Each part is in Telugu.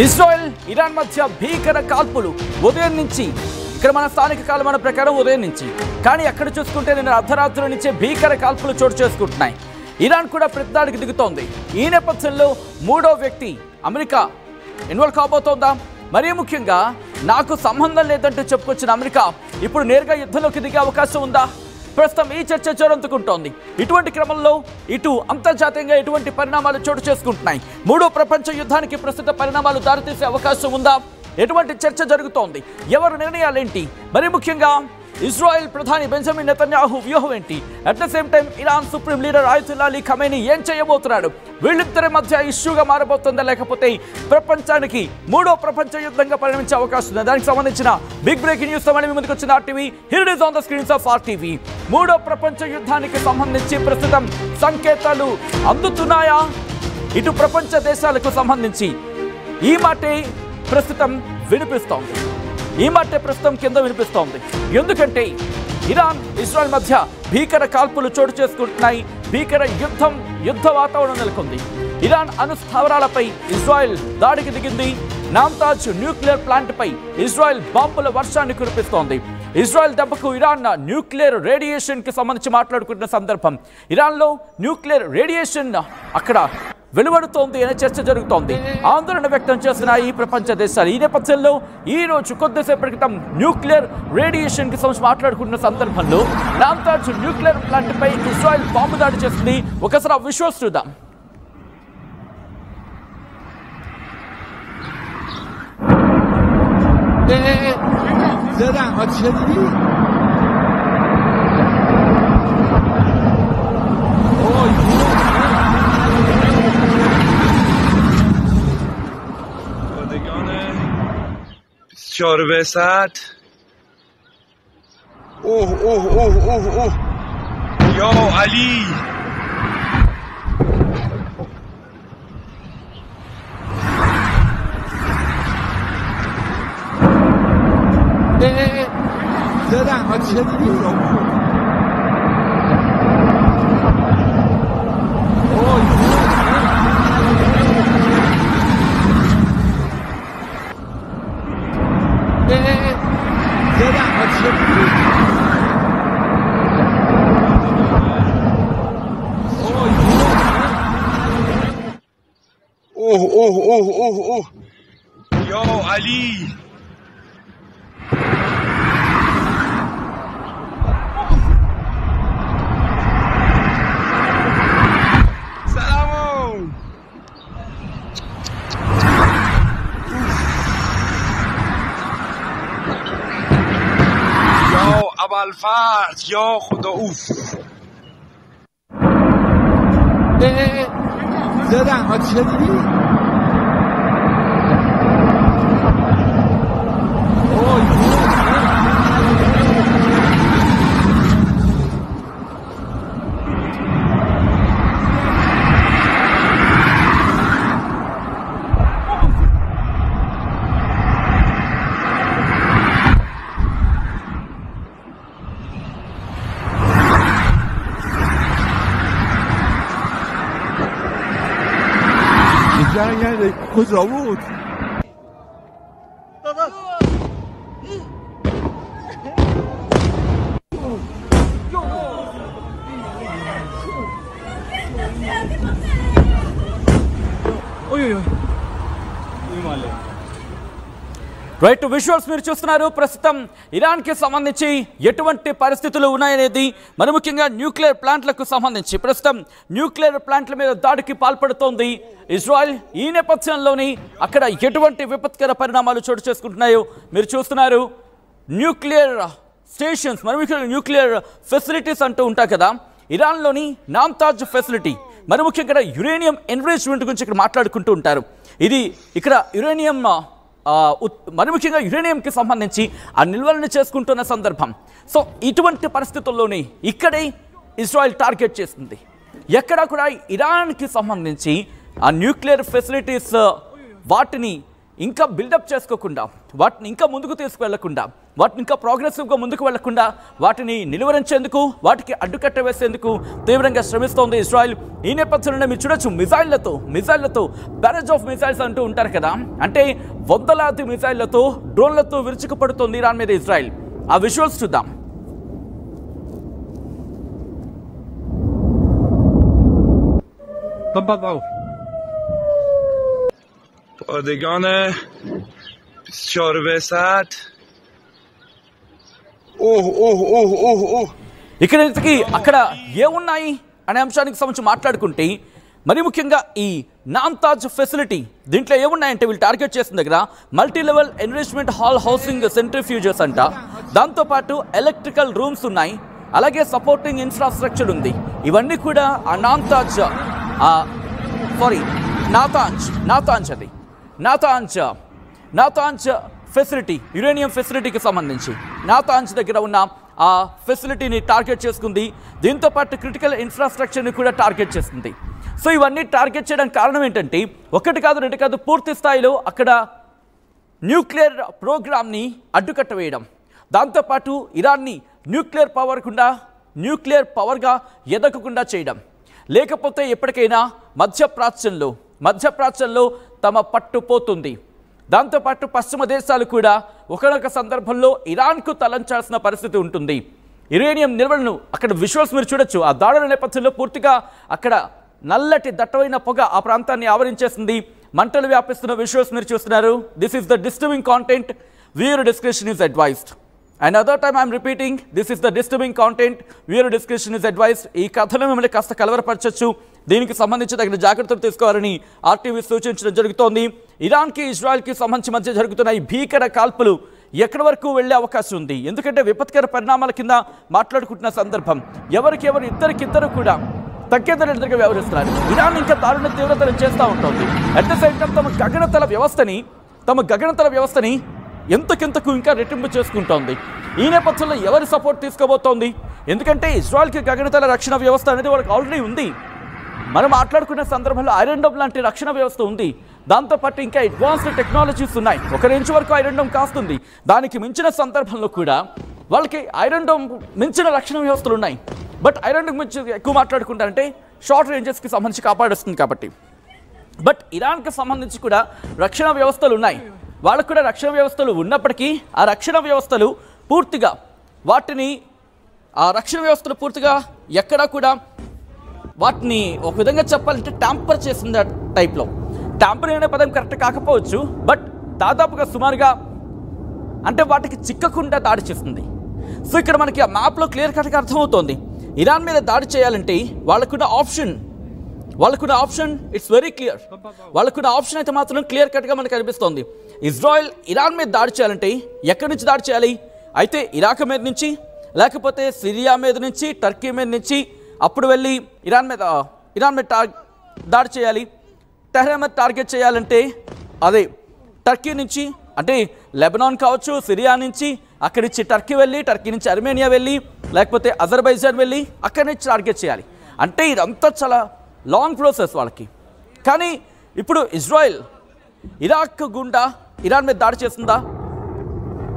ఇజ్రాయెల్ ఇరాన్ మధ్య భీకర కాల్పులు ఉదయం నుంచి ఇక్కడ మన స్థానిక కాలమాన ప్రకారం ఉదయం నుంచి కానీ అక్కడ చూసుకుంటే నిన్న అర్ధరాత్రి నుంచే భీకర కాల్పులు చోటు చేసుకుంటున్నాయి. ఇరాన్ కూడా ప్రతిదాడికి దిగుతోంది. ఈ నేపథ్యంలో మూడో వ్యక్తి అమెరికా ఇన్వాల్వ్ కాబోతోందా? మరీ ముఖ్యంగా నాకు సంబంధం లేదంటూ చెప్పుకొచ్చిన అమెరికా ఇప్పుడు నేరుగా యుద్ధంలోకి దిగే అవకాశం ఉందా? ప్రస్తుతం ఈ చర్చ జోరందుకుంటోంది. ఇటువంటి క్రమంలో ఇటు అంతర్జాతీయంగా ఎటువంటి పరిణామాలు చోటు చేసుకుంటున్నాయి? మూడో ప్రపంచ యుద్ధానికి ప్రస్తుత పరిణామాలు దారితీసే అవకాశం ఉందా? ఎటువంటి చర్చ జరుగుతోంది? ఎవరి నిర్ణయాలేంటి? మరీ ముఖ్యంగా ఇజ్రాయెల్ ప్రధాని బెంజమిన్ నెతన్యాహు వ్యూహం ఏంటి? At the same time Iran supreme leader Ayatollah Ali Khamenei ఏం చేయబోతున్నాడు? వీళ్ళిద్దరి మధ్య ఇష్యూగా మారబోతుందా లేకపోతే ప్రపంచానికి మూడో ప్రపంచ యుద్ధంగా పరిణమించే అవకాశం ఉందా? దానికి సంబంధించిన బిగ్ బ్రేకింగ్ న్యూస్ తో మీ ముందుకు వచ్చిన RTV. Here it is on the screens of RTV. మూడో ప్రపంచ యుద్ధానికి సంబంధించి ప్రస్తుతం సంకేతాలు అందుతున్నాయా? ఇటు ప్రపంచ దేశాలకు సంబంధించి ఈ మాటే ప్రస్తుతం వినిపిస్తోంది. ఈ మాట ప్రస్తుతం కింద వినిపిస్తోంది. ఎందుకంటే ఇరాన్ ఇజ్రాయెల్ మధ్య భీకర కాల్పులు చోటు చేసుకుంటున్నాయి. భీకర యుద్ధ వాతావరణం నెలకొంది. ఇరాన్ అణు స్థావరాలపై ఇజ్రాయెల్ దాడికి దిగింది. నామ్తాజ్ న్యూక్లియర్ ప్లాంట్ పై ఇజ్రాయెల్ బాంబుల వర్షాన్ని కురిపిస్తోంది. ఇజ్రాయెల్ దెబ్బకు ఇరాన్ న్యూక్లియర్ రేడియేషన్ కి సంబంధించి మాట్లాడుకుంటున్న సందర్భం. ఇరాన్లో న్యూక్లియర్ రేడియేషన్ అక్కడ వెలువడుతోంది అనే చర్చ జరుగుతోంది. ఆందోళన వ్యక్తం చేసిన ఈ ప్రపంచ దేశాలు ఈ నేపథ్యంలో ఈ రోజు కొద్దిసేపటి క్రితం న్యూక్లియర్ రేడియేషన్ కి సంబంధించి మాట్లాడుకుంటున్న సందర్భంలో నామ్తాజ్ న్యూక్లియర్ ప్లాంట్ పై ఇజ్రాయెల్ బాంబు దాడి చేసింది. ఒకసారి విశ్వాస్ చూద్దాం. شاربسد اوه اوه اوه اوه اوه یا علی زدن ها چه دیدی اوه اوه اوه اوه اوه یا علی سلام یا ابوالفضل یا خدا اوف زدن ها چه دیدی؟ یعنی کجا بود؟ بابا రైట్ విజువల్స్ మీరు చూస్తున్నారు. ప్రస్తుతం ఇరాన్కి సంబంధించి ఎటువంటి పరిస్థితులు ఉన్నాయనేది మరి ముఖ్యంగా న్యూక్లియర్ ప్లాంట్లకు సంబంధించి ప్రస్తుతం న్యూక్లియర్ ప్లాంట్ల మీద దాడికి పాల్పడుతోంది ఇజ్రాయెల్. ఈ నేపథ్యంలోని అక్కడ ఎటువంటి విపత్కర పరిణామాలు చోటు చేసుకుంటున్నాయో మీరు చూస్తున్నారు. న్యూక్లియర్ స్టేషన్స్ మరి ముఖ్యంగా న్యూక్లియర్ ఫెసిలిటీస్ అంటూ ఉంటాయి కదా. ఇరాన్లోని నామ్తాజ్ ఫెసిలిటీ మరి ముఖ్యంగా యురేనియం ఎన్రిచ్మెంట్ గురించి ఇక్కడ మాట్లాడుకుంటూ ఉంటారు. ఇది ఇక్కడ యురేనియం మరి ముఖ్యంగా యురేనియంకి సంబంధించి ఆ నిల్వలను చేసుకుంటున్న సందర్భం. సో ఇటువంటి పరిస్థితుల్లోనే ఇక్కడే ఇజ్రాయెల్ టార్గెట్ చేస్తుంది. ఎక్కడా కూడా ఇరాన్కి సంబంధించి ఆ న్యూక్లియర్ ఫెసిలిటీస్ వాటిని ఇంకా బిల్డప్ చేసుకోకుండా వాటిని ఇంకా ముందుకు తీసుకువెళ్లకుండా వాటిని ఇంకా ప్రోగ్రెసివ్గా ముందుకు వెళ్లకుండా వాటిని నిలువరించేందుకు, వాటికి అడ్డుకట్ట వేసేందుకు తీవ్రంగా శ్రమిస్తోంది ఇజ్రాయెల్. ఈ నేపథ్యంలో మీరు చూడొచ్చు, మిజైళ్లతో బ్యారేజ్ ఆఫ్ మిజైల్స్ అంటూ ఉంటారు కదా, అంటే వందలాది మిజైళ్లతో, డ్రోన్లతో విరుచుకుపడుతోంది ఇరాన్ మీద ఇజ్రాయెల్. ఆ విజువల్స్ చూద్దాం. پادگان 24 ساعت. ఇక్కడ అక్కడ ఏమున్నాయి అనే అంశానికి సంబంధించి మాట్లాడుకుంటే, మరి ముఖ్యంగా ఈ నామ్తాజ్ ఫెసిలిటీ, దీంట్లో ఏమున్నాయంటే వీళ్ళు టార్గెట్ చేసిన దగ్గర multi level enrichment hall housing centrifuges అంట, దాంతోపాటు ఎలక్ట్రికల్ రూమ్స్ ఉన్నాయి, అలాగే సపోర్టింగ్ ఇన్ఫ్రాస్ట్రక్చర్ ఉంది. ఇవన్నీ కూడా ఆ నాతాంజ్ ఫెసిలిటీ, యురేనియం ఫెసిలిటీకి సంబంధించి నాతాంజ్ దగ్గర ఉన్న ఆ ఫెసిలిటీని టార్గెట్ చేసుకుంది. దీంతోపాటు క్రిటికల్ ఇన్ఫ్రాస్ట్రక్చర్ని కూడా టార్గెట్ చేస్తుంది. సో ఇవన్నీ టార్గెట్ చేయడానికి కారణం ఏంటంటే, ఒకటి కాదు రెండు కాదు, పూర్తి స్థాయిలో అక్కడ న్యూక్లియర్ ప్రోగ్రామ్ని అడ్డుకట్ట వేయడం, దాంతోపాటు ఇరాన్ని న్యూక్లియర్ పవర్గా ఎదగకుండా చేయడం, లేకపోతే ఎప్పటికైనా మధ్యప్రాచ్యంలో తమ పట్టుపోతుంది. దాంతోపాటు పశ్చిమ దేశాలు కూడా ఒకనొక సందర్భంలో ఇరాన్కు తలంచాల్సిన పరిస్థితి ఉంటుంది. యురేనియం నిల్వలను అక్కడ విజువల్స్ మీరు చూడొచ్చు. ఆ దాడుల నేపథ్యంలో పూర్తిగా అక్కడ నల్లటి దట్టమైన పొగ ఆ ప్రాంతాన్ని ఆవరించేసింది. మంటలు వ్యాపిస్తున్న విజువల్స్ మీరు చూస్తున్నారు. This is the disturbing content. Viewer description is advised. Another time I am repeating, this is the disturbing content. Viewer discretion is advised. ఈ కథను మిమ్మల్ని కాస్త కలవరపరచచ్చు. దీనికి సంబంధించి తగిన జాగ్రత్తలు తీసుకోవాలని ఆర్టీవీ సూచించడం జరుగుతోంది. ఇరాన్కి ఇజ్రాయెల్కి సంబంధించి మధ్య జరుగుతున్న ఈ భీకర కాల్పులు ఎక్కడి వరకు వెళ్లే అవకాశం ఉంది? ఎందుకంటే విపత్కర పరిణామాల కింద మాట్లాడుకుంటున్న సందర్భం, ఇద్దరికిద్దరు కూడా తగ్గేదరిగా వ్యవహరిస్తున్నారు. ఇరాన్ ఇంకా దారుణ తీవ్రతను చేస్తూ ఉంటుంది. అట్ ద సేమ్ టైం తమ గగనతల వ్యవస్థని ఎంతకెంతకు ఇంకా రెట్టింపు చేసుకుంటోంది. ఈ నేపథ్యంలో ఎవరి సపోర్ట్ తీసుకోబోతోంది? ఎందుకంటే ఇజ్రాయెల్కి గగనతల రక్షణ వ్యవస్థ అనేది వాళ్ళకి ఆల్రెడీ ఉంది. మనం మాట్లాడుకునే సందర్భంలో ఐరన్ డోమ్ లాంటి రక్షణ వ్యవస్థ ఉంది. దాంతోపాటు ఇంకా అడ్వాన్స్డ్ టెక్నాలజీస్ ఉన్నాయి. 1 ఇంచ్ వరకు ఐరన్ డోమ్ కాస్తుంది. దానికి మించిన సందర్భంలో కూడా వాళ్ళకి ఐరన్ డోమ్ మించిన రక్షణ వ్యవస్థలు ఉన్నాయి. బట్ ఐరన్ డోమ్ మించి ఎక్కువ మాట్లాడుకుంటారంటే షార్ట్ రేంజెస్కి సంబంధించి కాపాడేస్తుంది కాబట్టి. బట్ ఇరాన్కి సంబంధించి కూడా రక్షణ వ్యవస్థలు ఉన్నాయి. వాళ్ళకు కూడా రక్షణ వ్యవస్థలు ఉన్నప్పటికీ ఆ రక్షణ వ్యవస్థలు పూర్తిగా ఎక్కడా కూడా వాటిని ఒక విధంగా చెప్పాలంటే ట్యాంపర్ చేసిన టైప్లో. ట్యాంపరింగ్ అనే పదం కరెక్ట్ కాకపోవచ్చు, బట్ దాదాపుగా సుమారుగా అంటే వాటికి చిక్కకుండా దాడి చేస్తుంది. సో ఇక్కడ మనకి ఆ మ్యాప్లో క్లియర్ కట్గా అర్థమవుతోంది, ఇరాన్ మీద దాడి చేయాలంటే వాళ్ళకున్న ఆప్షన్ ఇట్స్ వెరీ క్లియర్. వాళ్ళకున్న ఆప్షన్ అయితే మాత్రం క్లియర్ కట్గా మనకు కనిపిస్తోంది. ఇజ్రాయెల్ ఇరాన్ మీద దాడి చేయాలంటే ఎక్కడి నుంచి దాడి చేయాలి? అయితే ఇరాక్ మీద నుంచి, లేకపోతే సిరియా మీద నుంచి, టర్కీ మీద నుంచి, అప్పుడు వెళ్ళి ఇరాన్ మీద దాడి చేయాలి. టెహ్రాన్ మీద టార్గెట్ చేయాలంటే అదే టర్కీ నుంచి, అంటే లెబనాన్ కావచ్చు, సిరియా నుంచి, అక్కడి నుంచి టర్కీ వెళ్ళి, టర్కీ నుంచి అర్మేనియా వెళ్ళి, లేకపోతే అజర్బైజాన్ వెళ్ళి అక్కడి నుంచి టార్గెట్ చేయాలి. అంటే ఇదంతా చాలా లాంగ్ ప్రాసెస్ వాళ్ళకి. కానీ ఇప్పుడు ఇజ్రాయెల్ ఇరాక్ గుండా ఇరాన్ మీద దాడి చేస్తుందా?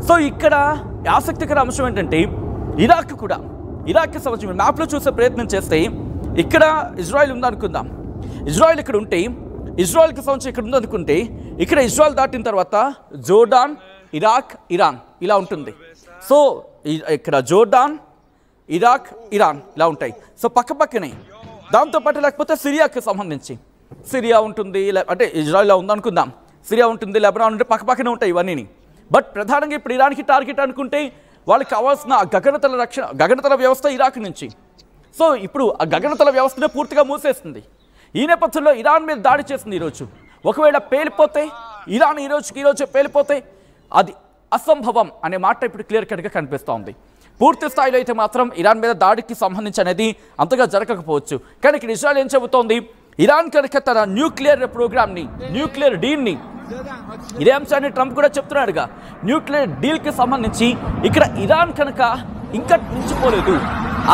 సో ఇక్కడ ఆసక్తికర అంశం ఏంటంటే, ఇరాక్కి సంబంధించి మ్యాప్లో చూసే ప్రయత్నం చేస్తే ఇక్కడ ఇజ్రాయెల్ ఉందనుకుందాం. ఇజ్రాయెల్ ఇక్కడ ఉంటే, ఇజ్రాయెల్కి సంబంధించి ఇక్కడ ఉందనుకుంటే, ఇక్కడ ఇజ్రాయెల్ దాటిన తర్వాత జోర్డాన్, ఇరాక్, ఇరాన్ ఇలా ఉంటుంది. సో ఇక్కడ జోర్డాన్, ఇరాక్, ఇరాన్ ఇలా ఉంటాయి. సో పక్కనే. దాంతోపాటు లేకపోతే సిరియాకి సంబంధించి సిరియా ఉంటుంది, అంటే ఇజ్రాయెల్లో ఉందనుకుందాం, సిరియా ఉంటుంది, లెబనాన్ ఉంటే పక్కనే ఉంటాయి ఇవన్నీ. బట్ ప్రధానంగా ఇప్పుడు ఇరాన్కి టార్గెట్ అనుకుంటే వాళ్ళకి కావాల్సిన గగనతల వ్యవస్థ ఇరాక్ నుంచి. సో ఇప్పుడు ఆ గగనతల వ్యవస్థనే పూర్తిగా మూసేస్తుంది. ఈ నేపథ్యంలో ఇరాన్ మీద దాడి చేస్తుంది ఈరోజు. ఒకవేళ పేలిపోతే, ఇరాన్ ఈరోజు పేలిపోతే అది అసంభవం అనే మాట ఇప్పుడు క్లియర్ కట్గా కనిపిస్తోంది. పూర్తి స్థాయిలో అయితే మాత్రం ఇరాన్ మీద దాడికి సంబంధించి అనేది అంతగా జరగకపోవచ్చు. కానీ ఇక్కడ ఇజ్రాయెల్ ఏం చెబుతోంది, ఇరాన్ కనుక తన న్యూక్లియర్ ప్రోగ్రామ్ని, న్యూక్లియర్ డీల్ని, ఇదే అంశాన్ని ట్రంప్ కూడా చెప్తున్నాడుగా, న్యూక్లియర్ డీల్కి సంబంధించి ఇక్కడ ఇరాన్ కనుక ఇంకా మించిపోలేదు,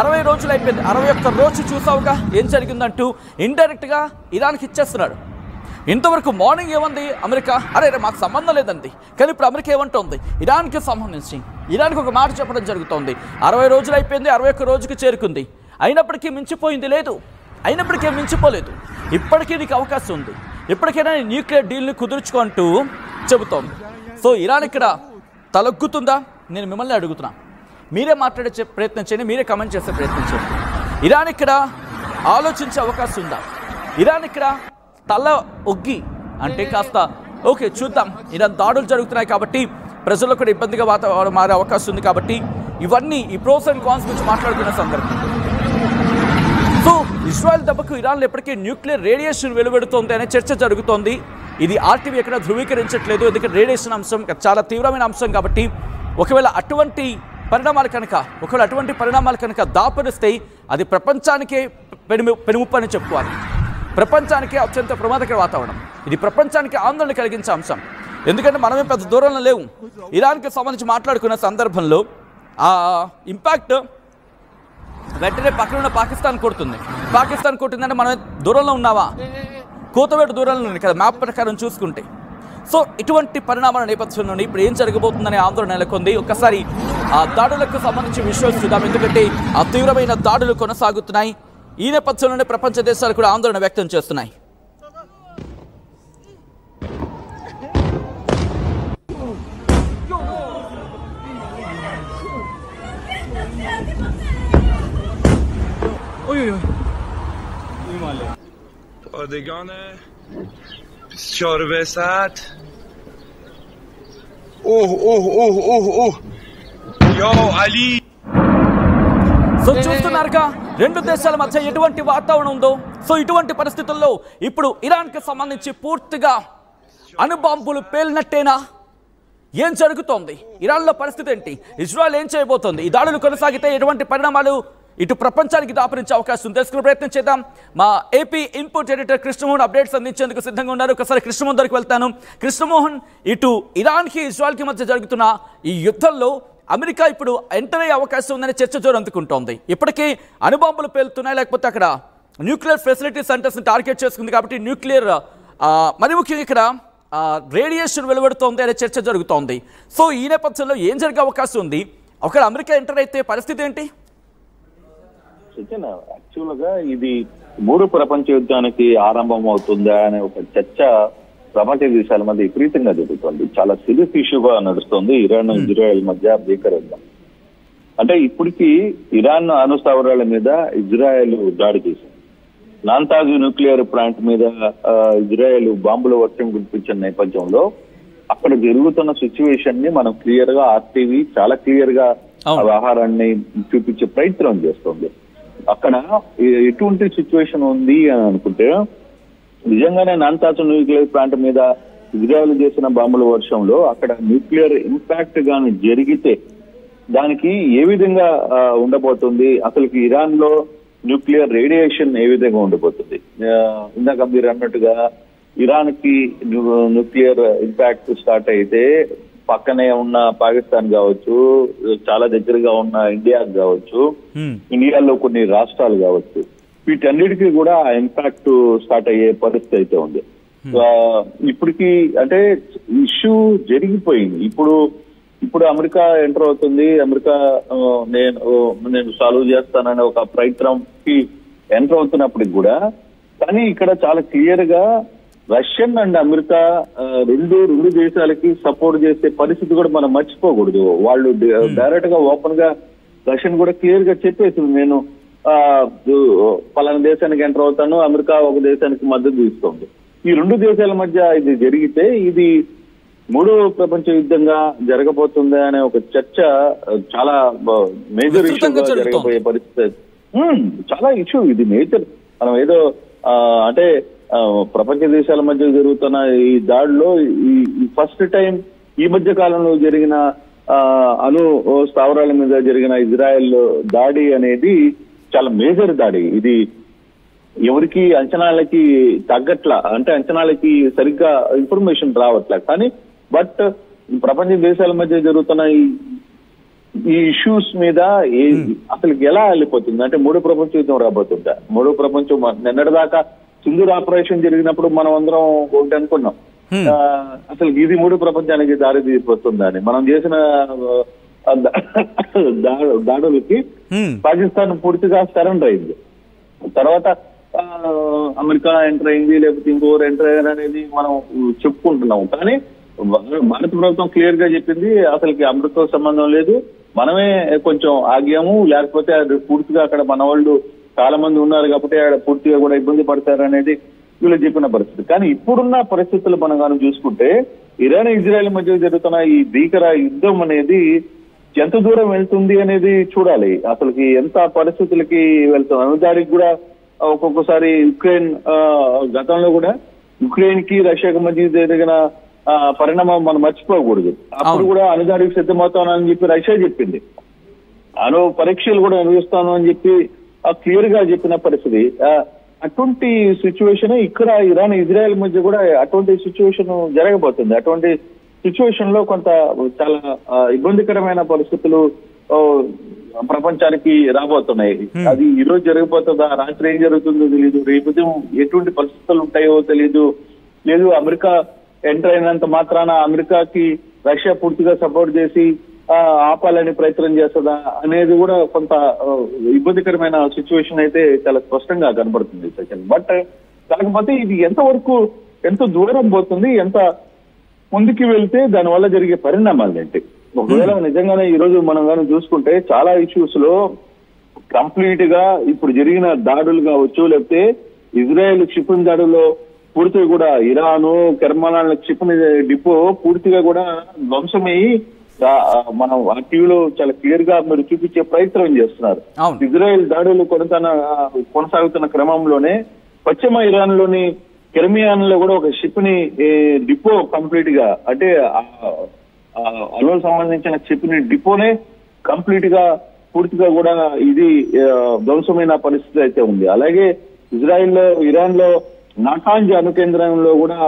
60 రోజులు అయిపోయింది, 61 రోజు చూసావుగా ఏం జరిగిందంటూ ఇండైరెక్ట్గా ఇరాన్కి ఇచ్చేస్తున్నాడు. ఇంతవరకు మార్నింగ్ ఏమంది అమెరికా, అరే మాకు సంబంధం లేదండి. కానీ ఇప్పుడు అమెరికా ఏమంటుంది, ఇరాన్కి సంబంధించి ఇరాన్కి ఒక మాట చెప్పడం జరుగుతోంది. 60 రోజులు అయిపోయింది, 61 రోజుకి చేరుకుంది. అయినప్పటికీ మించిపోయింది లేదు, అయినప్పటికీ మించిపోలేదు. ఇప్పటికీ నీకు అవకాశం ఉంది, ఇప్పటికైనా న్యూక్లియర్ డీల్ని కుదుర్చుకుంటూ చెబుతోంది. సో ఇరాన్ ఇక్కడ తలొగ్గుతుందా? నేను మిమ్మల్ని అడుగుతున్నా, మీరే మాట్లాడే ప్రయత్నం చేయండి, మీరే కమెంట్ చేసే ప్రయత్నం చేయండి. ఇరాన్ ఇక్కడ ఆలోచించే అవకాశం ఉందా? ఇరాన్ ఇక్కడ తల ఒగ్గి అంటే కాస్త ఓకే చూద్దాం, ఇరాన్ దాడులు జరుగుతున్నాయి కాబట్టి ప్రజల్లో కూడా ఇబ్బందిగా వాతావరణం మారే అవకాశం ఉంది కాబట్టి ఇవన్నీ ఈ ప్రోస్ అండ్ కాన్స్ గురించి మాట్లాడుకునే సందర్భం. సో ఇజ్రాయెల్ దెబ్బకు ఇరాన్లో ఎప్పటికీ న్యూక్లియర్ రేడియేషన్ వెలువడుతోంది అనే చర్చ జరుగుతోంది. ఇది ఆర్టీవీ ఎక్కడ ధృవీకరించట్లేదు, ఎందుకంటే రేడియేషన్ అంశం చాలా తీవ్రమైన అంశం కాబట్టి ఒకవేళ అటువంటి పరిణామాలు కనుక దాపరిస్తే అది ప్రపంచానికే పెనుముప్పు అని చెప్పుకోవాలి. ప్రపంచానికే అత్యంత ప్రమాదకర వాతావరణం. ఇది ప్రపంచానికి ఆందోళన కలిగించే అంశం. ఎందుకంటే మనమే పెద్ద దూరంలో లేవు. ఇరాన్కి సంబంధించి మాట్లాడుకున్న సందర్భంలో ఆ ఇంపాక్ట్ వెంటనే పక్కన ఉన్న పాకిస్తాన్ కొడుతుంది. పాకిస్తాన్ కొట్టిందంటే మనం దూరంలో ఉన్నావా? కోతవేటు దూరంలో ఉంది కదా మ్యాప్ ప్రకారం చూసుకుంటే. సో ఇటువంటి పరిణామాల నేపథ్యంలో ఇప్పుడు ఏం జరగబోతుందనే ఆందోళన నెలకొంది. ఒక్కసారి ఆ దాడులకు సంబంధించి విషయాలు చూద్దాం, ఎందుకంటే ఆ తీవ్రమైన దాడులు కొనసాగుతున్నాయి. ఈ నేపథ్యంలోనే ప్రపంచ దేశాలు కూడా ఆందోళన వ్యక్తం చేస్తున్నాయి. پادگان 24 به ساعت. اوه اوه اوه اوه اوه یا علی. సో చూస్తున్నారుగా రెండు దేశాల మధ్య ఎటువంటి వాతావరణం ఉందో. సో ఇటువంటి పరిస్థితుల్లో ఇప్పుడు ఇరాన్కి సంబంధించి పూర్తిగా అణుబాంబులు పేలినట్టేనా? ఏం జరుగుతోంది? ఇరాన్లో పరిస్థితి ఏంటి? ఇజ్రాయెల్ ఏం చేయబోతోంది? ఈ దాడులు కొనసాగితే ఎటువంటి పరిణామాలు ఇటు ప్రపంచానికి దాపరించే అవకాశం ఉంది? తెలుసుకునే ప్రయత్నం చేద్దాం. మా AP input editor Krishnamohan updates అందించేందుకు సిద్ధంగా ఉన్నారు. ఒకసారి కృష్ణమోహన్ దగ్గరికి వెళ్తాను. కృష్ణమోహన్, ఇటు ఇరాన్కి ఇజ్రాయెల్కి మధ్య జరుగుతున్న ఈ యుద్ధంలో అమెరికా ఇప్పుడు ఎంటర్ అయ్యే అవకాశం ఉందని చర్చ జోరందుకుంటోంది. ఇప్పటికీ అణుబాంబులు పేలుతున్నాయి, లేకపోతే అక్కడ న్యూక్లియర్ ఫెసిలిటీ సెంటర్స్ని టార్గెట్ చేసుకుంది కాబట్టి న్యూక్లియర్ మరి ముఖ్యంగా ఇక్కడ రేడియేషన్ వెలువడుతోంది అనే చర్చ జరుగుతోంది. సో ఈ నేపథ్యంలో ఏం జరిగే అవకాశం ఉంది? ఒకవేళ అమెరికా ఎంటర్ అయితే పరిస్థితి ఏంటి? యాక్చువల్ గా ఇది 3 ప్రపంచ యుద్ధానికి ఆరంభం అవుతుందా అనే ఒక చర్చ ప్రపంచ దేశాల మధ్య విపరీతంగా జరుగుతుంది. చాలా సీరియస్ ఇష్యూగా నడుస్తుంది ఇరాన్ ఇజ్రాయెల్ మధ్య భీకర యుద్ధం. అంటే ఇప్పటికీ ఇరాన్ అణుస్థావరాల మీద ఇజ్రాయెల్ దాడి చేసింది. నాంతాజ్ న్యూక్లియర్ ప్లాంట్ మీద ఇజ్రాయెల్ బాంబుల వర్షం కురిపించిన నేపథ్యంలో అక్కడ జరుగుతున్న సిచ్యువేషన్ ని మనం క్లియర్ గా ఆర్టీవీ చాలా క్లియర్ గా వ్యవహారాన్ని చూపించే ప్రయత్నం చేస్తుంది. అక్కడ ఎటువంటి సిచ్యువేషన్ ఉంది అని అనుకుంటే నిజంగానే నాంతాజ్ న్యూక్లియర్ ప్లాంట్ మీద ఇజ్రాయెల్ చేసిన బాంబుల వర్షంలో అక్కడ న్యూక్లియర్ ఇంపాక్ట్ గాని జరిగితే దానికి ఏ విధంగా ఉండబోతుంది, అసలుకి ఇరాన్ లో న్యూక్లియర్ రేడియేషన్ ఏ విధంగా ఉండబోతుంది? ఇందాక మీరు అన్నట్టుగా ఇరాన్ కి న్యూక్లియర్ ఇంపాక్ట్ స్టార్ట్ అయితే పక్కనే ఉన్న పాకిస్తాన్ కావచ్చు, చాలా దగ్గరగా ఉన్న ఇండియా కావచ్చు, ఇండియాలో కొన్ని రాష్ట్రాలు కావచ్చు, వీటన్నిటికీ కూడా ఆ ఇంపాక్ట్ స్టార్ట్ అయ్యే పరిస్థితి అయితే ఉంది. ఇప్పటికి అంటే ఇష్యూ జరిగిపోయింది. ఇప్పుడు అమెరికా ఎంటర్ అవుతుంది. అమెరికా నేను సాల్వ్ చేస్తాననే ఒక ప్రయత్నంకి ఎంటర్ అవుతున్నప్పటికి కూడా కానీ ఇక్కడ చాలా క్లియర్ గా రష్యన్ అండ్ అమెరికా రెండు దేశాలకి సపోర్ట్ చేసే పరిస్థితి కూడా మనం మర్చిపోకూడదు. వాళ్ళు డైరెక్ట్ గా ఓపెన్ గా రష్యన్ కూడా క్లియర్ గా చెప్పేసింది, నేను పలానా దేశానికి ఎంటర్ అవుతాను, అమెరికా ఒక దేశానికి మద్దతు ఇస్తుంది. ఈ 2 దేశాల మధ్య ఇది జరిగితే ఇది 3వ ప్రపంచ యుద్ధంగా జరగబోతుంది అనే ఒక చర్చ చాలా మేజర్ ఇష్యూగా జరగబోయే పరిస్థితి. చాలా ఇష్యూ ఇది మేజర్. మనం ఏదో అంటే ప్రపంచ దేశాల మధ్య జరుగుతున్న ఈ దాడిలో ఈ ఫస్ట్ టైం ఈ మధ్య కాలంలో జరిగిన అణు స్థావరాల మీద జరిగిన ఇజ్రాయెల్ దాడి అనేది చాలా మేజర్ దాడి. ఇది ఎవరికి అంచనాలకి తగ్గట్లా, అంటే అంచనాలకి సరిగ్గా ఇన్ఫర్మేషన్ రావట్లే. కానీ బట్ ప్రపంచ దేశాల మధ్య జరుగుతున్న ఈ ఇష్యూస్ మీద అసలు ఎలా వెళ్ళిపోతుంది అంటే 3వ ప్రపంచ యుద్ధం రాబోతుందా? 3వ ప్రపంచం నిన్నటిదాకా సింధూర్ ఆపరేషన్ జరిగినప్పుడు మనం అందరం ఒకటి అనుకున్నాం, అసలు ఇది మూడు ప్రపంచానికి దారి తీసిపోతుందని. మనం చేసిన దాడులకి పాకిస్తాన్ పూర్తిగా సరెండర్ అయింది. తర్వాత అమెరికా ఎంటర్ అయింది, లేకపోతే ఇంకోరు ఎంటర్ అయ్యారు అనేది మనం చెప్పుకుంటున్నాం. కానీ భారత ప్రభుత్వం క్లియర్ గా చెప్పింది అసలుకి అమెరికా సంబంధం లేదు, మనమే కొంచెం ఆగ్యాము, లేకపోతే అది పూర్తిగా అక్కడ మన వాళ్ళు చాలా మంది ఉన్నారు కాబట్టి పూర్తిగా కూడా ఇబ్బంది పడతారు అనేది వీళ్ళు చెప్పిన పరిస్థితి. కానీ ఇప్పుడున్న పరిస్థితులు మనం కానీ చూసుకుంటే ఇరాన్ ఇజ్రాయెల్ మధ్య జరుగుతున్న ఈ భీకర యుద్ధం అనేది ఎంత దూరం వెళ్తుంది అనేది చూడాలి. అసలుకి ఎంత పరిస్థితులకి వెళ్తుంది. దానికి కూడా ఒక్కొక్కసారి యుక్రెయిన్ గతంలో కూడా యుక్రెయిన్ కి రష్యాకి మధ్య జరిగిన పరిణామం మనం మర్చిపోకూడదు. అప్పుడు కూడా అణుదాడికి సిద్ధమవుతానని చెప్పి రష్యా చెప్పింది, అణు పరీక్షలు కూడా నిర్వహిస్తాను అని చెప్పి క్లియర్ గా చెప్పిన పరిస్థితి. అటువంటి సిచ్యువేషన్ ఇక్కడ ఇరాన్ ఇజ్రాయెల్ మధ్య కూడా అటువంటి సిచ్యువేషన్ జరగబోతుంది. అటువంటి సిచ్యువేషన్ లో కొంత చాలా ఇబ్బందికరమైన పరిస్థితులు ప్రపంచానికి రాబోతున్నాయి. అది ఈ రోజు జరగబోతుందా, రాత్రి ఏం జరుగుతుందో తెలియదు, రేపు ఎటువంటి పరిస్థితులు ఉంటాయో తెలియదు. లేదు అమెరికా ఎంటర్ అయినంత మాత్రాన అమెరికాకి రష్యా పూర్తిగా సపోర్ట్ చేసి ఆపాలని ప్రయత్నం చేస్తుందా అనేది కూడా కొంత ఇబ్బందికరమైన సిచ్యువేషన్ అయితే చాలా స్పష్టంగా కనబడుతుంది సెకండ్. బట్ కాకపోతే ఇది ఎంతవరకు ఎంత దూరం పోతుంది, ఎంత ముందుకు వెళ్తే దానివల్ల జరిగే పరిణామాలు ఏంటి? ఒకవేళ నిజంగానే ఈ రోజు మనం కానీ చూసుకుంటే చాలా ఇష్యూస్ లో కంప్లీట్ గా ఇప్పుడు జరిగిన దాడులు కావచ్చు, లేకపోతే ఇజ్రాయెల్ క్షిపణి దాడుల్లో పూర్తిగా కూడా ఇరాను కెర్మానాల క్షిపణి డిపో పూర్తిగా కూడా ధ్వంసమయ్యి మనం ఆ టీవీలో చాలా క్లియర్ గా మీరు చూపించే ప్రయత్నం చేస్తున్నారు. ఇజ్రాయెల్ దాడులు కొనసాగుతున్న క్రమంలోనే పశ్చిమ ఇరాన్ లోని కెర్మియాన్ లో కూడా ఒక క్షిపణి డిపో కంప్లీట్ గా, అంటే అణువుకు సంబంధించిన క్షిపణి డిపోనే కంప్లీట్ గా పూర్తిగా కూడా ఇది ధ్వంసమైన పరిస్థితి అయితే ఉంది. అలాగే ఇజ్రాయెల్ లో ఇరాన్ లో నాటాంజ్ అణు కేంద్రంలో కూడా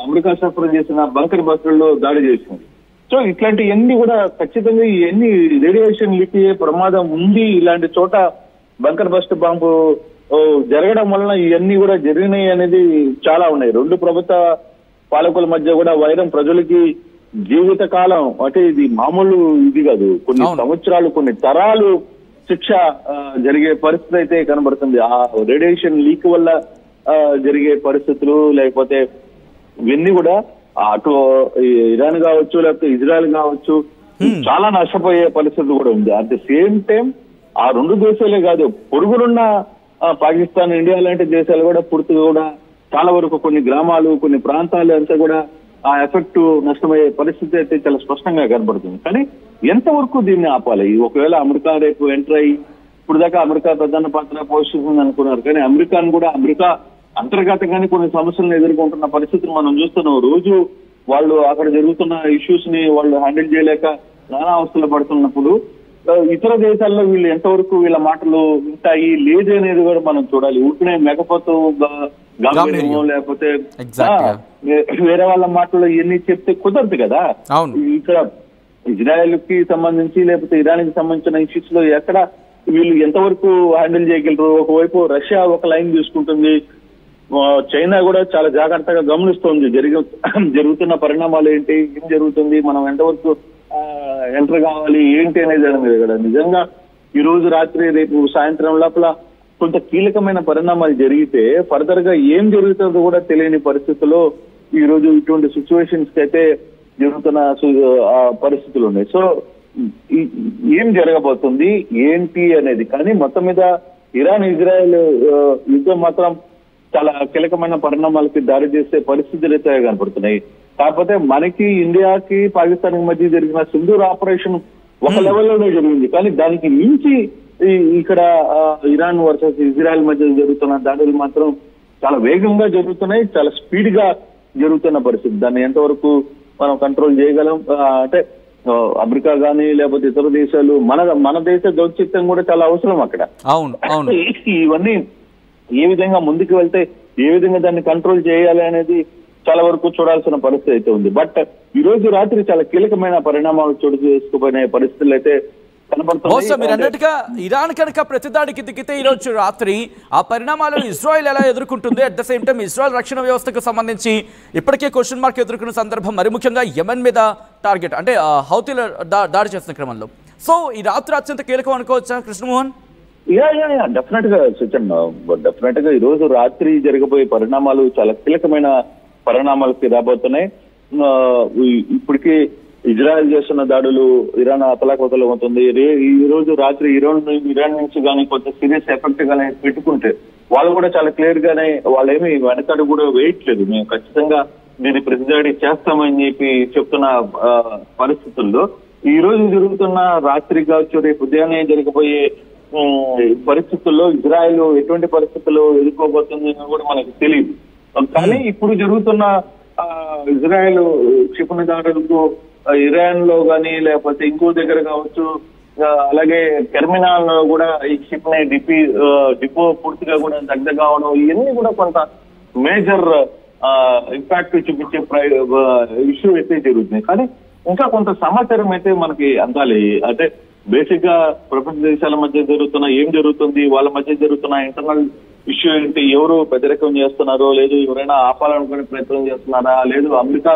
అమెరికా సరఫరా చేసిన బంకర్ బస్టుల్లో దాడి చేసింది. సో ఇట్లాంటివన్నీ కూడా ఖచ్చితంగా ఇవన్నీ రేడియేషన్ లీక్ అయ్యే ప్రమాదం ఉంది. ఇలాంటి చోట బంకర్ బస్ట్ బాంబు జరగడం వలన ఇవన్నీ కూడా జరిగినాయి అనేది చాలా ఉన్నాయి. రెండు ప్రభుత్వ పాలకుల మధ్య కూడా వైరం ప్రజలకి జీవిత కాలం, అంటే ఇది మామూలు ఇది కాదు, కొన్ని సంవత్సరాలు కొన్ని తరాలు శిక్ష జరిగే పరిస్థితి అయితే కనబడుతుంది. ఆ రేడియేషన్ లీక్ వల్ల జరిగే పరిస్థితులు, లేకపోతే ఇవన్నీ కూడా అటు ఇరాన్ కావచ్చు, లేకపోతే ఇజ్రాయెల్ కావచ్చు, చాలా నష్టపోయే పరిస్థితి కూడా ఉంది. అట్ ది సేమ్ టైం ఆ రెండు దేశాలే కాదు, పొరుగునున్న పాకిస్తాన్, ఇండియా లాంటి దేశాలు కూడా పూర్తిగా కూడా చాలా వరకు కొన్ని గ్రామాలు, కొన్ని ప్రాంతాలు అంతా కూడా ఆ ఎఫెక్ట్ నష్టమయ్యే పరిస్థితి అయితే చాలా స్పష్టంగా కనబడుతుంది. కానీ ఎంతవరకు దీన్ని ఆపాలి? ఒకవేళ అమెరికా రేపు ఎంటర్ అయ్యి, ఇప్పుడు దాకా అమెరికా ప్రధాన పాత్ర పోషిస్తుంది అనుకున్నారు, కానీ అమెరికా అంతర్గతంగానే కొన్ని సమస్యలను ఎదుర్కొంటున్న పరిస్థితిని మనం చూస్తున్నాం. రోజు వాళ్ళు అక్కడ జరుగుతున్న ఇష్యూస్ ని వాళ్ళు హ్యాండిల్ చేయలేక నానా అవస్థలు పడుతున్నప్పుడు ఇతర దేశాల్లో వీళ్ళు ఎంతవరకు వీళ్ళ మాటలు ఉంటాయి లేదు అనేది కూడా మనం చూడాలి. ఊరికనే మెగపతు లేకపోతే వేరే వాళ్ళ మాటలు ఇవన్నీ చెప్తే కుదరదు కదా. ఇక్కడ ఇజ్రాయెల్ కి సంబంధించి లేకపోతే ఇరాన్ కి సంబంధించిన ఇష్యూస్ లో ఎక్కడ వీళ్ళు ఎంతవరకు హ్యాండిల్ చేయగలరు? ఒకవైపు రష్యా ఒక లైన్ తీసుకుంటుంది, చైనా కూడా చాలా జాగ్రత్తగా గమనిస్తోంది జరుగుతున్న పరిణామాలు ఏంటి, ఏం జరుగుతుంది, మనం ఎంతవరకు ఎంటర్ కావాలి ఏంటి అనేది కదా. నిజంగా ఈ రోజు రాత్రి రేపు సాయంత్రం లోపల కొంత కీలకమైన పరిణామాలు జరిగితే ఫర్దర్ గా ఏం జరుగుతుందో కూడా తెలియని పరిస్థితుల్లో ఈ రోజు ఇటువంటి సిచ్యువేషన్స్ కి అయితే జరుగుతున్న పరిస్థితులు ఉన్నాయి. సో ఏం జరగబోతుంది ఏంటి అనేది, కానీ మొత్తం మీద ఇరాన్ ఇజ్రాయెల్ యుద్ధం మాత్రం చాలా కీలకమైన పరిణామాలకి దారి చేసే పరిస్థితులు అయితే కనపడుతున్నాయి. కాకపోతే మనకి ఇండియాకి పాకిస్తాన్ మధ్య జరిగిన సింధూర్ ఆపరేషన్ ఒక లెవెల్లోనే జరిగింది, కానీ దానికి మించి ఇక్కడ ఇరాన్ వర్సెస్ ఇజ్రాయెల్ మధ్య జరుగుతున్న దాడులు మాత్రం చాలా వేగంగా జరుగుతున్నాయి, చాలా స్పీడ్ గా జరుగుతున్న పరిస్థితి. దాన్ని ఎంతవరకు మనం కంట్రోల్ చేయగలం? అంటే అమెరికా కానీ లేకపోతే ఇతర దేశాలు, మన దేశ దౌత్యత్వం కూడా చాలా అవసరం అక్కడ. ఇవన్నీ ఏ విధంగా ముందుకు వెళ్తే ఏ విధంగా దాన్ని కంట్రోల్ చేయాలి అనేది చాలా వరకు చూడాల్సిన పరిస్థితి అయితే ఉంది. బట్ ఈ రోజు రాత్రి చాలా కీలకమైన పరిణామాలు చోటు చేసుకుపోయిన పరిస్థితులు అయితే బహుశా మీరు అన్నట్టుగా ఇరాన్ కనుక ప్రతిదాడికి దిగితే ఈ రోజు రాత్రి ఆ పరిణామాలను ఇజ్రాయెల్ ఎలా ఎదుర్కొంటుంది, at the same time Israel రక్షణ వ్యవస్థకు సంబంధించి ఇప్పటికే క్వశ్చన్ మార్క్ ఎదుర్కొన్న సందర్భం, మరి ముఖ్యంగా యెమెన్ మీద టార్గెట్ అంటే హౌతీల దాడి చేస్తున్న క్రమంలో. సో ఈ రాత్రి అత్యంత కీలకం అనుకోవచ్చా కృష్ణమోహన్? డెఫినెట్ గా సచిన్, డెఫినెట్ గా ఈ రోజు రాత్రి జరగబోయే పరిణామాలు చాలా కీలకమైన పరిణామాలకి రాబోతున్నాయి. ఇప్పటికీ ఇజ్రాయెల్ చేస్తున్న దాడులు ఇరాన్ అతలాకుతలం అవుతుంది. ఈ రోజు రాత్రి ఇరాన్ నుంచి కానీ కొంత సీరియస్ ఎఫెక్ట్ గానే పెట్టుకుంటే వాళ్ళు కూడా చాలా క్లియర్ గానే వాళ్ళేమి వెనకాడు కూడా వేయట్లేదు. మేము ఖచ్చితంగా దీన్ని ప్రతిదాడి చేస్తామని చెప్పి చెప్తున్న పరిస్థితుల్లో ఈ రోజు జరుగుతున్న రాత్రి కావచ్చు రేపు ఉదయాన్నే జరగబోయే పరిస్థితుల్లో ఇజ్రాయెల్ ఎటువంటి పరిస్థితుల్లో ఎదుర్కోబోతుంది అని కూడా మనకు తెలియదు. కానీ ఇప్పుడు జరుగుతున్న ఇజ్రాయెల్ క్షిపణిదాడులకు ఇరాన్ లో గానీ లేకపోతే ఇంకో దగ్గర కావచ్చు, అలాగే టెర్మినాల్ లో కూడా ఈ క్షిపణి డిపో పూర్తిగా కూడా దగ్గర కావడం, ఇవన్నీ కూడా కొంత మేజర్ ఇంపాక్ట్ చూపించే ఇష్యూ అయితే జరుగుతుంది. కానీ ఇంకా కొంత సమాచారం అయితే మనకి అందాలి. అంటే బేసిక్ గా ప్రపంచ దేశాల మధ్య ఏం జరుగుతుంది, వాళ్ళ మధ్య జరుగుతున్న ఇంటర్నల్ ఇష్యూ ఏంటి, ఎవరు పెద్దరికం చేస్తున్నారో, లేదు ఎవరైనా ఆపాలనుకునే ప్రయత్నం చేస్తున్నారా, లేదు అమెరికా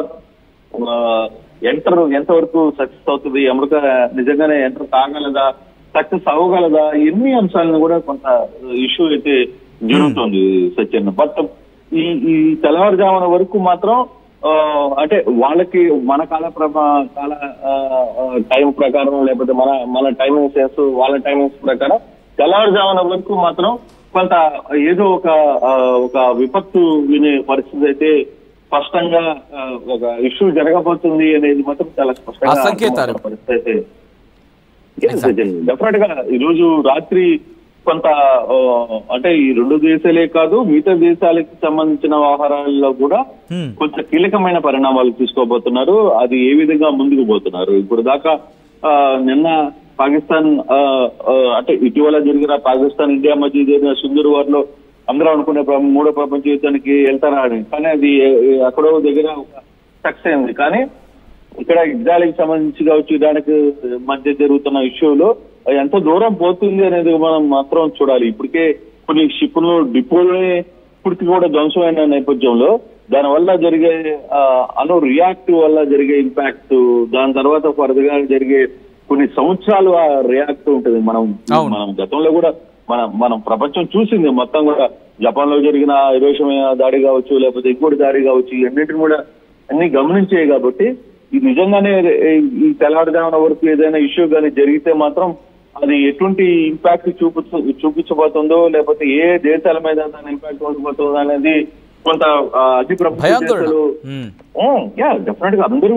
ఎంతవరకు సక్సెస్ అవుతుంది, అమెరికా నిజంగానే ఎంటర్ కాగలదా, సక్సెస్ అవ్వగలదా, ఎన్ని అంశాలను కూడా కొంత ఇష్యూ అయితే జరుగుతుంది సత్యన్. బట్ ఈ తెల్లవారుజామున వరకు మాత్రం అంటే వాళ్ళకి మన కాల టైం ప్రకారం లేకపోతే మన టైమింగ్ సెన్స్ వాళ్ళ టైమింగ్స్ ప్రకారం తెల్లవారుజామున వరకు మాత్రం కొంత ఏదో ఒక విపత్తు వినే పరిస్థితి అయితే స్పష్టంగా ఒక ఇష్యూ జరగబోతుంది అనేది మాత్రం చాలా స్పష్టంగా పరిస్థితి అయితే డెఫినెట్ గా ఈ రోజు రాత్రి కొంత అంటే ఈ రెండు దేశాలే కాదు మిగతా దేశాలకు సంబంధించిన వ్యవహారాల్లో కూడా కొంచెం కీలకమైన పరిణామాలు తీసుకోబోతున్నారు. అది ఏ విధంగా ముందుకు పోతున్నారు. ఇప్పుడు దాకా నిన్న పాకిస్తాన్ అంటే ఇటీవల జరిగిన పాకిస్తాన్ ఇండియా మధ్య జరిగిన సింధూర్ వార్ లో అందరూ అనుకునే మూడో ప్రపంచ యుద్ధానికి వెళ్తారా అని, కానీ అది అక్కడో దగ్గర సక్సెస్ అయింది. కానీ ఇక్కడ ఇజ్రాయెల్కి సంబంధించి కావచ్చు ఇరాన్కి మధ్య జరుగుతున్న ఇష్యూలో ఎంత దూరం పోతుంది అనేది మనం మాత్రం చూడాలి. ఇప్పటికే కొన్ని షిప్లు డిపోలనే పూర్తి కూడా ధ్వంసమైన నేపథ్యంలో దానివల్ల జరిగే రియాక్ట్ వల్ల జరిగే ఇంపాక్ట్, దాని తర్వాత ఫర్దర్ గా జరిగే కొన్ని సంవత్సరాలు ఆ రియాక్ట్ ఉంటుంది. మనం గతంలో కూడా మనం ప్రపంచం చూసింది మొత్తం కూడా. జపాన్ లో జరిగిన హిరోషిమా దాడి కావచ్చు లేకపోతే ఇంకోటి దాడి కావచ్చు, ఇవన్నిటిని కూడా అన్ని గమనించాయి. కాబట్టి ఇది నిజంగానే ఈ తెల్లవారుజామున వరకు ఏదైనా ఇష్యూ కానీ జరిగితే మాత్రం అది ఎటువంటి ఇంపాక్ట్ చూపించబోతుందో లేకపోతే ఏ దేశాల మీద దాని ఇంపాక్ట్ ఉండబోతుందో అనేది కొంత అతి ప్రపంచాలు డెఫినెట్ గా అందరూ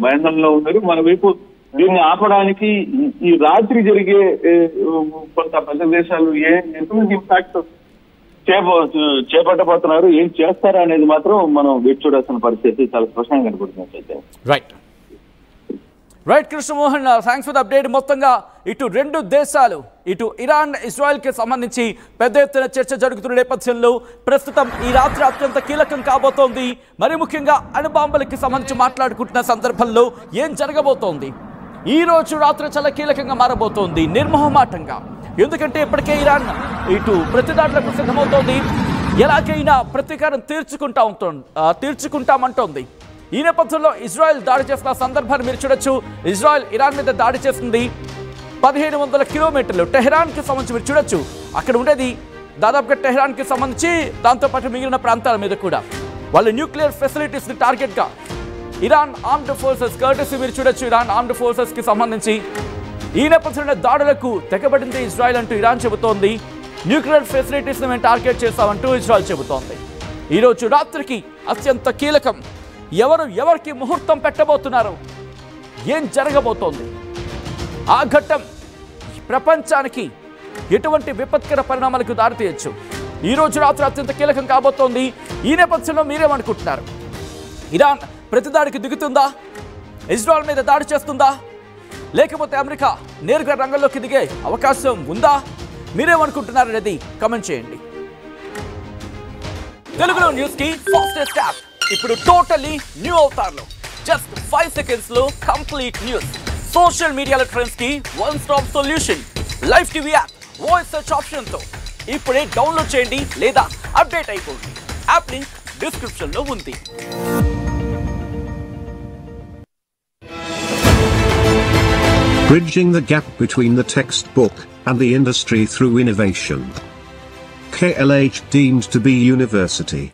భయాందోళనలో ఉన్నారు. మన వైపు దీన్ని ఆపడానికి ఈ రాత్రి జరిగే కొంత పెద్ద దేశాలు ఎటువంటి ఇంపాక్ట్ చేపట్టబోతున్నారు, ఏం చేస్తారా అనేది మాత్రం మనం వేచి చూడాల్సిన పరిస్థితి చాలా స్పష్టంగా కనబడుతుంది. Right Krishnamohan, thanks for the update. మొత్తంగా ఇటు రెండు దేశాలు ఇటు ఇరాన్ ఇజ్రాయెల్కి సంబంధించి పెద్ద ఎత్తున చర్చ జరుగుతున్న నేపథ్యంలో ప్రస్తుతం ఈ రాత్రి అత్యంత కీలకం కాబోతోంది. మరి ముఖ్యంగా అణుబాంబులకి సంబంధించి మాట్లాడుకుంటున్న సందర్భంలో ఏం జరగబోతోంది, ఈ రోజు రాత్రి చాలా కీలకంగా మారబోతోంది నిర్మోహమాటంగా. ఎందుకంటే ఇప్పటికే ఇరాన్ ఇటు ప్రతిదాడులకు సిద్ధమవుతోంది, ఎలాగైనా ప్రతీకారం తీర్చుకుంటామంటోంది. ఈ నేపథ్యంలో ఇజ్రాయెల్ దాడి చేస్తున్న సందర్భాన్ని మీరు చూడొచ్చు. ఇజ్రాయెల్ ఇరాన్ మీద దాడి చేస్తుంది 1700 కిలోమీటర్లు టెహరాన్కి సంబంధించి మీరు చూడొచ్చు. అక్కడ ఉండేది దాదాపుగా టెహరాన్కి సంబంధించి, దాంతోపాటు మిగిలిన ప్రాంతాల మీద కూడా వాళ్ళు న్యూక్లియర్ ఫెసిలిటీస్ని టార్గెట్గా ఇరాన్ ఆర్మ్డ్ ఫోర్సెస్ కర్టసీ మీరు చూడొచ్చు. ఇరాన్ ఆర్మ్డ్ ఫోర్సెస్కి సంబంధించి ఈ నేపథ్యంలో దాడులకు తెగబడింది ఇజ్రాయెల్ అంటూ ఇరాన్ చెబుతోంది. న్యూక్లియర్ ఫెసిలిటీస్ని మేము టార్గెట్ చేస్తామంటూ ఇజ్రాయెల్ చెబుతోంది. ఈరోజు రాత్రికి అత్యంత కీలకం. ఎవరికి ముహూర్తం పెట్టబోతున్నారు, ఏం జరగబోతోంది, ఆ ఘట్టం ప్రపంచానికి ఎటువంటి విపత్కర పరిణామాలకు దారితీయచ్చు. ఈ రోజు రాత్రి అత్యంత కీలకం కాబోతోంది. ఈ నేపథ్యంలో మీరేమనుకుంటున్నారు? ఇరాన్ ప్రతిదాడికి దిగుతుందా, ఇజ్రాయెల్ మీద దాడి చేస్తుందా, లేకపోతే అమెరికా నేరుగా రంగంలోకి దిగే అవకాశం ఉందా? మీరేమనుకుంటున్నారనేది కమెంట్ చేయండి. తెలుగులో న్యూస్ కి ఫాస్టెస్ట్ యాప్ ఇప్పుడు టోటలీ న్యూ అవతార్లో జస్ట్ 5 సెకండ్స్ లో కంప్లీట్ న్యూస్. సోషల్ మీడియాల ట్రెండ్స్ కి one stop solution live TV app voice search option తో ఇప్పుడే డౌన్లోడ్ చేయండి లేదా అప్డేట్ అయిపోండి. యాప్ లింక్ డిస్క్రిప్షన్ లో ఉంది. Bridging the gap between the textbook and the industry through innovation. KLH deemed to be university.